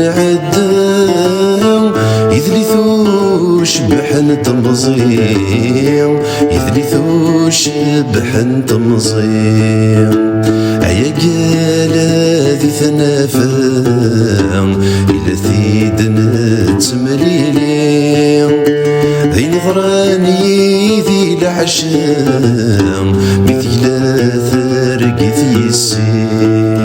نعدى يثلثوش بحن تمزيم يثلثوش بحن تمزيم عيا قالا ذي ثنافا إلا ثيد نتمليلي ذي نظراني ذي العشام مثل ثرق ذي السيم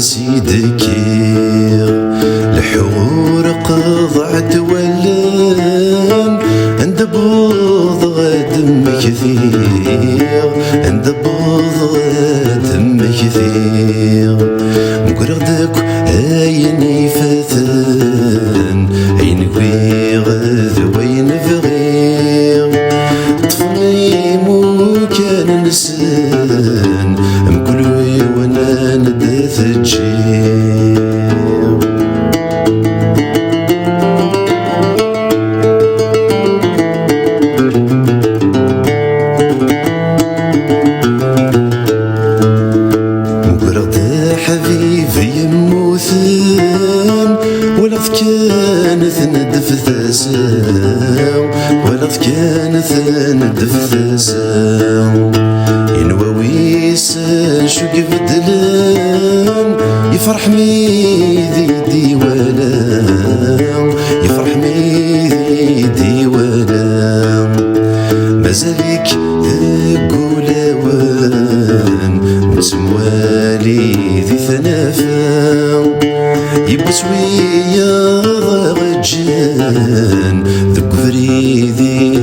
سيدك الحور قضعت ولان عند بوض غدم كثير عند بوض غدم كثير مقردك عيني فثان عينكوي غذ وين فغير طفلي مو كان نسان مكلوي وانا ندث الجير مقرد حبيبي يموثن ولا كانت ندف ثاسام ولا كانت ندف ثاسام ينواويس شو قبدلان يفرح ميدي ديوانا يفرح ميدي ديوانا مازالك قولاوان مسموالي ذي ثنافا يبسوي يا ضغجان ذك فريدي